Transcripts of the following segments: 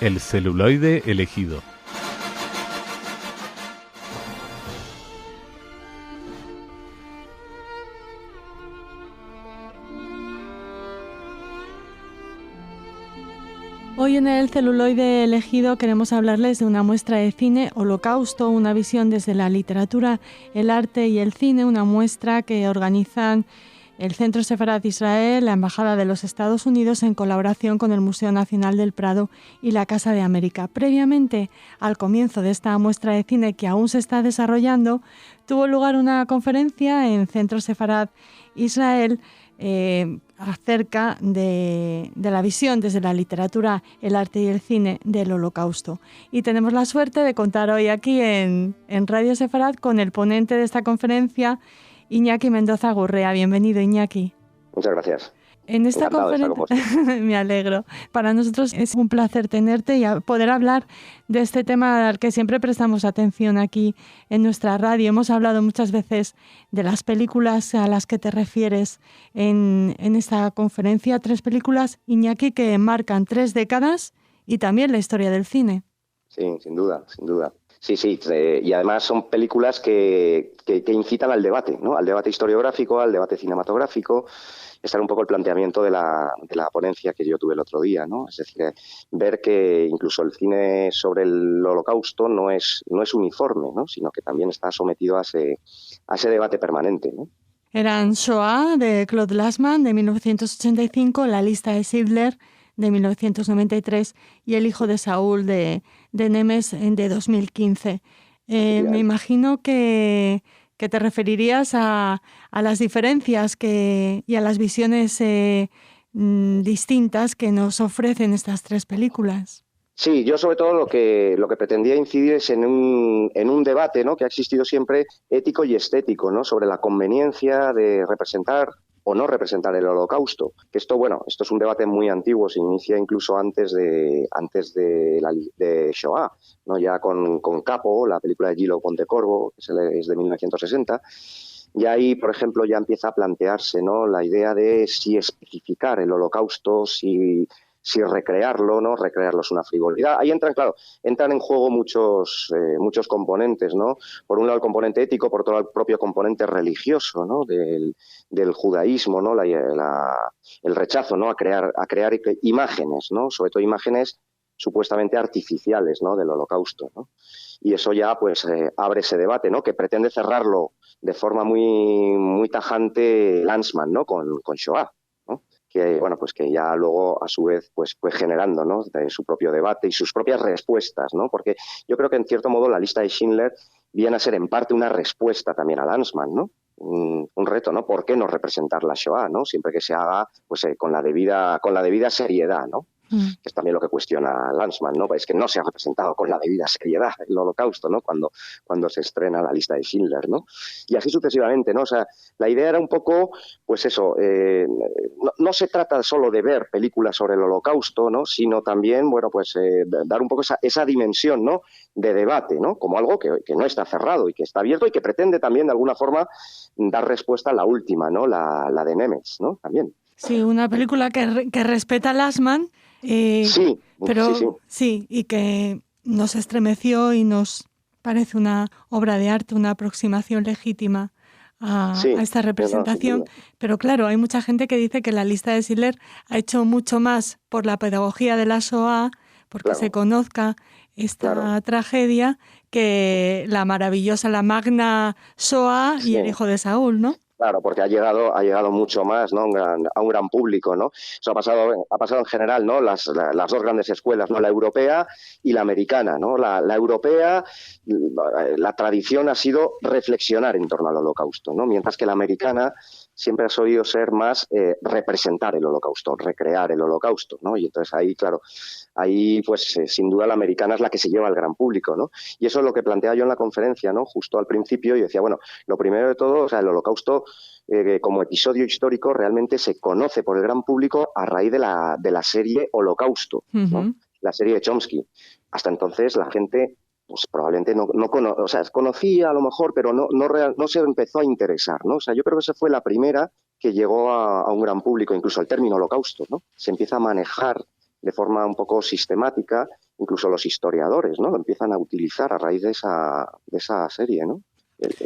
El celuloide elegido. Hoy en el celuloide elegido queremos hablarles de una muestra de cine, Holocausto, una visión desde la literatura, el arte y el cine, una muestra que organizan el Centro Sefarad Israel, la Embajada de los Estados Unidos, en colaboración con el Museo Nacional del Prado y la Casa de América. Previamente al comienzo de esta muestra de cine, que aún se está desarrollando, tuvo lugar una conferencia en Centro Sefarad Israel acerca de la visión desde la literatura, el arte y el cine del Holocausto. Y tenemos la suerte de contar hoy aquí en Radio Sefarad con el ponente de esta conferencia, Iñaki Mendoza Gurrea. Bienvenido, Iñaki. Muchas gracias. En esta conferencia me alegro. Para nosotros es un placer tenerte y poder hablar de este tema al que siempre prestamos atención aquí en nuestra radio. Hemos hablado muchas veces de las películas a las que te refieres en esta conferencia. 3 películas, Iñaki, que marcan 3 décadas y también la historia del cine. Sí, sin duda, sin duda. Sí, y además son películas que incitan al debate, ¿no? Al debate historiográfico, al debate cinematográfico. Este era un poco el planteamiento de la ponencia que yo tuve el otro día, ¿no? Es decir, ver que incluso el cine sobre el Holocausto no es uniforme, ¿no? Sino que también está sometido a ese debate permanente, ¿no? Eran Shoah, de Claude Lanzmann, de 1985, La lista de Schindler, de 1993, y El hijo de Saúl, de Nemes, de 2015. Me imagino que te referirías a las diferencias y a las visiones distintas que nos ofrecen estas 3 películas. Sí, yo sobre todo lo que pretendía incidir es en un debate, ¿no?, que ha existido siempre, ético y estético, ¿no?, sobre la conveniencia de representar o no representar el Holocausto. Que esto es un debate muy antiguo, se inicia incluso antes de Shoah, ¿no?, ya con Capo, la película de Gilo Pontecorvo, que es de 1960. Y ahí, por ejemplo, ya empieza a plantearse, ¿no?, la idea de si especificar el Holocausto, si recrearlo, ¿no? Recrearlo es una frivolidad. Ahí entran en juego muchos componentes, ¿no? Por un lado el componente ético, por otro lado el propio componente religioso, ¿no?, del judaísmo, ¿no?, el rechazo, ¿no?, a crear imágenes, ¿no?, sobre todo imágenes supuestamente artificiales, ¿no?, del Holocausto, ¿no? Y eso ya pues abre ese debate, ¿no?, que pretende cerrarlo de forma muy, muy tajante Lanzmann, ¿no?, con Shoah, ¿no?, que ya luego a su vez pues fue generando, ¿no?, de su propio debate y sus propias respuestas, ¿no? Porque yo creo que en cierto modo la lista de Schindler viene a ser en parte una respuesta también a Lanzmann, ¿no? Un reto, ¿no? ¿Por qué no representar la Shoah, ¿no?, siempre que se haga pues con la debida seriedad, ¿no? Que es también lo que cuestiona Lanzmann, ¿no? Es que no se ha representado con la debida seriedad el Holocausto, ¿no?, cuando se estrena la lista de Schindler, ¿no? Y así sucesivamente, ¿no? O sea, la idea era un poco, pues eso, no se trata solo de ver películas sobre el Holocausto, ¿no?, sino también, dar un poco esa dimensión, ¿no?, de debate, ¿no?, como algo que no está cerrado y que está abierto y que pretende también de alguna forma dar respuesta a la última, ¿no?, la de Nemes, ¿no?, también. Sí, una película que respeta a Lanzmann, y que nos estremeció y nos parece una obra de arte, una aproximación legítima a esta representación. Pero claro, hay mucha gente que dice que la lista de Schindler ha hecho mucho más por la pedagogía de la Shoah, porque se conozca esta tragedia, que la maravillosa, la magna Shoah y El hijo de Saúl, ¿no? Claro, porque ha llegado mucho más, ¿no?, a un gran público, ¿no? Eso ha pasado en general, ¿no? Las 2 grandes escuelas, ¿no?, la europea y la americana, ¿no? La europea, la tradición ha sido reflexionar en torno al Holocausto, ¿no?, mientras que la americana siempre ha solido ser más representar el Holocausto, recrear el Holocausto, ¿no? Y entonces ahí pues sin duda la americana es la que se lleva al gran público, ¿no? Y eso es lo que planteaba yo en la conferencia, ¿no?, justo al principio. Y decía, lo primero de todo, o sea, el Holocausto como episodio histórico realmente se conoce por el gran público a raíz de la serie Holocausto, ¿no?, la serie de Chomsky. Hasta entonces la gente pues probablemente conocía a lo mejor, pero no se empezó a interesar, ¿no? O sea, yo creo que esa fue la primera que llegó a un gran público, incluso el término Holocausto, ¿no? Se empieza a manejar de forma un poco sistemática incluso los historiadores, ¿no? Lo empiezan a utilizar a raíz de esa serie, ¿no?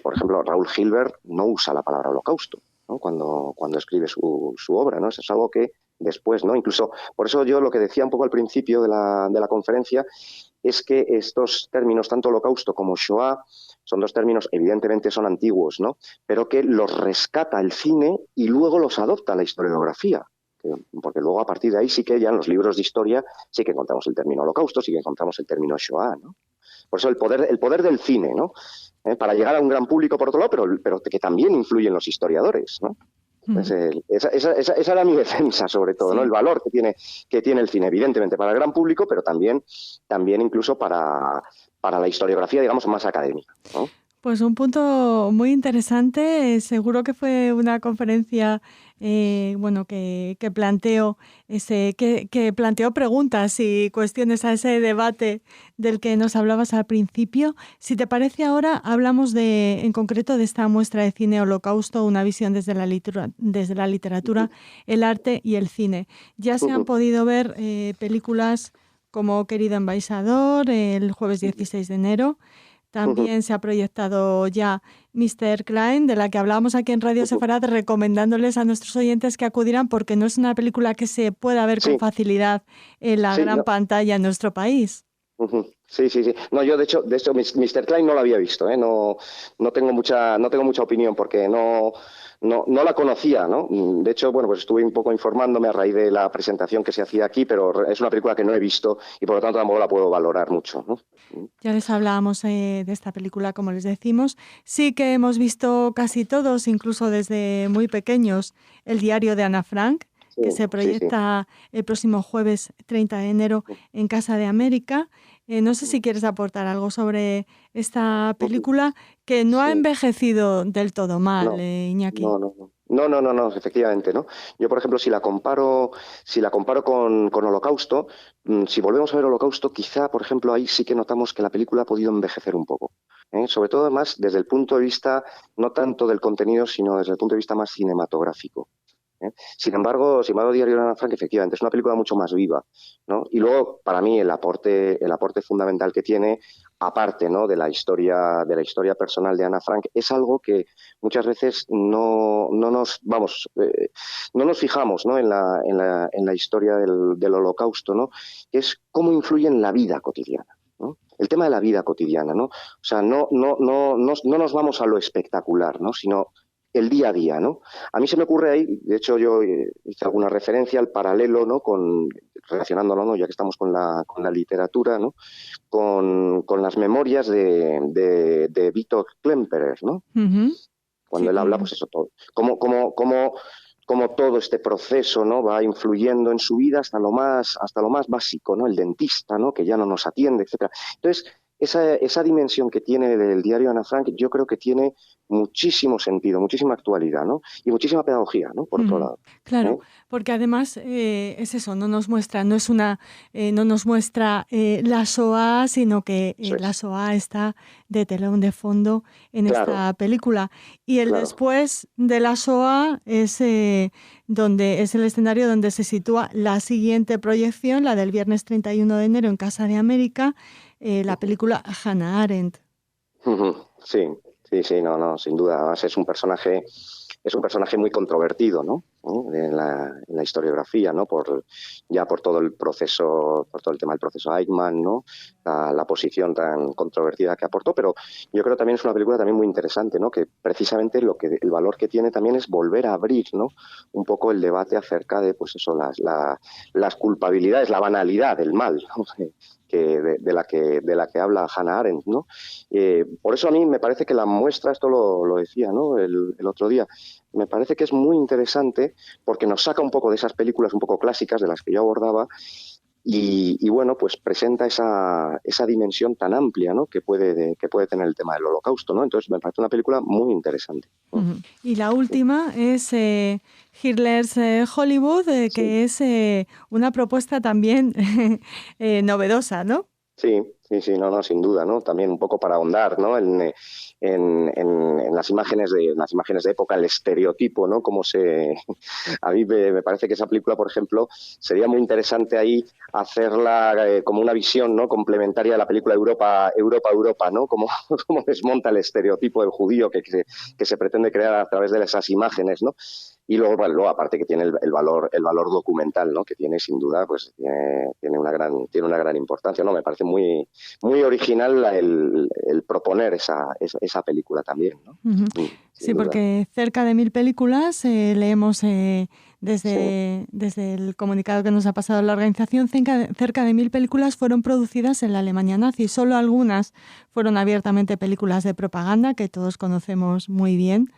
Por ejemplo, Raúl Gilbert no usa la palabra holocausto, ¿no? Cuando escribe su obra, ¿no? Eso es algo que después, ¿no? Incluso, por eso yo lo que decía un poco al principio de la conferencia es que estos términos, tanto holocausto como Shoah, son dos términos, evidentemente son antiguos, ¿no? Pero que los rescata el cine y luego los adopta la historiografía. Porque luego a partir de ahí sí que ya en los libros de historia sí que encontramos el término holocausto, sí que encontramos el término Shoah, ¿no? Por eso el poder del cine, ¿no? Para llegar a un gran público por otro lado, pero que también influyen los historiadores, ¿no? Esa era mi defensa, sobre todo, sí, ¿no? El valor que tiene el cine, evidentemente, para el gran público, pero también incluso para la historiografía, digamos, más académica, ¿no? Pues un punto muy interesante. Seguro que fue una conferencia que planteó que planteó preguntas y cuestiones a ese debate del que nos hablabas al principio. Si te parece, ahora hablamos en concreto de esta muestra de cine Holocausto, una visión desde la literatura, el arte y el cine. Ya se han podido ver películas como Querido Embajador el jueves 16 de enero. También se ha proyectado ya Mr. Klein, de la que hablábamos aquí en Radio Sefarad, recomendándoles a nuestros oyentes que acudieran porque no es una película que se pueda ver con facilidad en la gran pantalla en nuestro país. Sí. No, yo de hecho Mr. Klein no la había visto, ¿eh? No tengo mucha opinión porque no la conocía, ¿no? De hecho, bueno, pues estuve un poco informándome a raíz de la presentación que se hacía aquí, pero es una película que no he visto y por lo tanto tampoco la puedo valorar mucho, ¿no? Ya les hablábamos de esta película, como les decimos. Sí que hemos visto casi todos, incluso desde muy pequeños, El diario de Ana Frank, que se proyecta el próximo jueves 30 de enero en Casa de América. No sé si quieres aportar algo sobre esta película que no ha envejecido del todo mal, Iñaki. No, efectivamente, ¿no? Yo, por ejemplo, si la comparo con Holocausto, si volvemos a ver Holocausto, quizá, por ejemplo, ahí sí que notamos que la película ha podido envejecer un poco, ¿eh? Sobre todo, además, desde el punto de vista no tanto del contenido, sino desde el punto de vista más cinematográfico. Sin embargo, Diario de Ana Frank, efectivamente, es una película mucho más viva, ¿no? Y luego, para mí, el aporte fundamental que tiene, aparte, ¿no?, de la historia personal de Ana Frank, es algo que muchas veces no nos fijamos, ¿no?, en la historia del Holocausto, ¿no?, que es cómo influye en la vida cotidiana, ¿no? El tema de la vida cotidiana, ¿no? O sea, no nos vamos a lo espectacular, ¿no?, sino el día a día, ¿no? A mí se me ocurre ahí, de hecho yo hice alguna referencia al paralelo, ¿no?, relacionándolo, ¿no?, ya que estamos con la literatura, ¿no?, con las memorias de Vítor Klemperer, ¿no? Cuando él habla, pues eso, todo. Cómo todo este proceso, ¿no?, va influyendo en su vida hasta lo más básico, ¿no? El dentista, ¿no?, que ya no nos atiende, etcétera. Entonces, esa dimensión que tiene del diario de Ana Frank, yo creo que tiene muchísimo sentido, muchísima actualidad, ¿no? Y muchísima pedagogía, ¿no?, por otro lado. Claro, porque además es eso, no nos muestra la SOA, sino que la SOA está de telón de fondo en esta película. Y después de la SOA es el escenario donde se sitúa la siguiente proyección, la del viernes 31 de enero en Casa de América, la película Hannah Arendt. Sí, no, sin duda. Además es un personaje muy controvertido, ¿no?, en la historiografía, ¿no?, por todo el proceso, por todo el tema del proceso Eichmann, ¿no?, la posición tan controvertida que aportó, pero yo creo también es una película también muy interesante, ¿no?, que precisamente el valor que tiene también es volver a abrir, ¿no?, un poco el debate acerca de, pues eso, las culpabilidades, la banalidad del mal, ¿no?, de la que habla Hannah Arendt, ¿no? Por eso a mí me parece que la muestra, esto lo decía, ¿no?, el otro día, me parece que es muy interesante porque nos saca un poco de esas películas un poco clásicas de las que yo abordaba y bueno, pues presenta esa dimensión tan amplia, ¿no?, que puede tener el tema del Holocausto, ¿no? Entonces me parece una película muy interesante, ¿no? Y la última es Hitler's Hollywood, que es una propuesta también novedosa, ¿no? Sí, Sí, no, sin duda, ¿no? También un poco para ahondar, ¿no? En las imágenes de época, el estereotipo, ¿no? A mí me parece que esa película, por ejemplo, sería muy interesante ahí hacerla como una visión, ¿no? Complementaria a la película Europa, ¿no? Como desmonta el estereotipo del judío que se pretende crear a través de esas imágenes, ¿no? Y luego aparte que tiene el valor documental, ¿no? Que tiene sin duda, pues tiene una gran importancia, ¿no? Me parece muy original el proponer esa película también, ¿no? Uh-huh. Sí, porque cerca de 1000 películas leemos desde el comunicado que nos ha pasado la organización, cerca de 1000 películas fueron producidas en la Alemania nazi. Solo algunas fueron abiertamente películas de propaganda, que todos conocemos muy bien,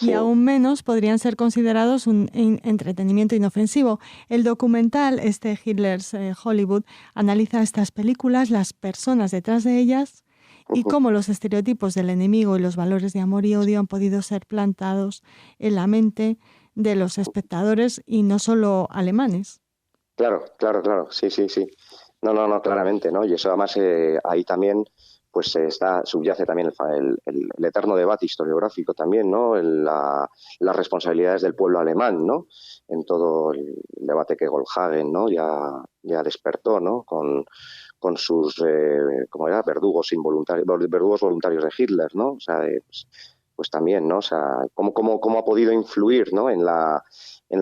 y aún menos podrían ser considerados un entretenimiento inofensivo. El documental, Hitler's Hollywood, analiza estas películas, las personas detrás de ellas, y cómo los estereotipos del enemigo y los valores de amor y odio han podido ser plantados en la mente de los espectadores y no solo alemanes. Claro, sí. No, claramente, ¿no? Y eso además ahí también pues subyace también el eterno debate historiográfico también, ¿no? Las responsabilidades del pueblo alemán, ¿no? En todo el debate que Goldhagen, ¿no? ya despertó, ¿no? Con sus verdugos voluntarios de Hitler, ¿no? O sea, pues también, ¿no? O sea, cómo ha podido influir, ¿no? en la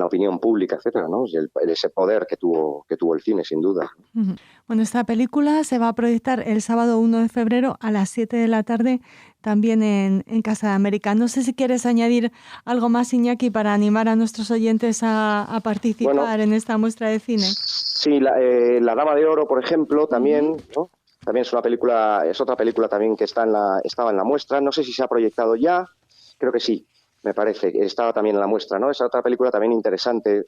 opinión pública, etcétera, ¿no? Y ese poder que tuvo el cine, sin duda. Bueno, esta película se va a proyectar el sábado 1 de febrero a las 7 de la tarde, también en Casa de América. No sé si quieres añadir algo más, Iñaki, para animar a nuestros oyentes a participar en esta muestra de cine. Sí, la Dama de Oro, por ejemplo, también, ¿no? También es otra película también que estaba en la muestra. No sé si se ha proyectado ya, creo que sí. Me parece que estaba también en la muestra, ¿no? Esa otra película también interesante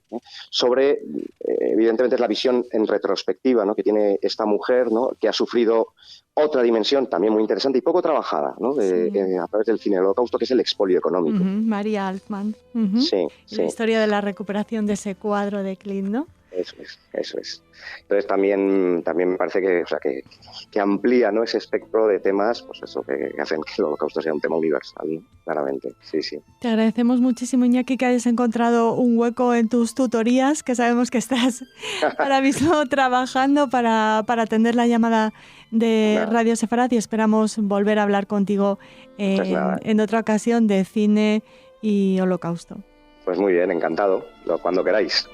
sobre, evidentemente es la visión en retrospectiva, ¿no? Que tiene esta mujer, ¿no? Que ha sufrido otra dimensión también muy interesante y poco trabajada, ¿no? A través del cine del Holocausto, que es el expolio económico. María Altman. Sí. La historia de la recuperación de ese cuadro de Klimt, ¿no? Eso es. Entonces también me parece que amplía, ¿no? Ese espectro de temas, pues eso, que hacen que el Holocausto sea un tema universal, ¿no? Claramente, sí. Te agradecemos muchísimo, Iñaki, que hayas encontrado un hueco en tus tutorías, que sabemos que estás ahora mismo trabajando para atender la llamada de Radio Sefarad, y esperamos volver a hablar contigo en otra ocasión de cine y Holocausto. Pues muy bien, encantado, cuando queráis.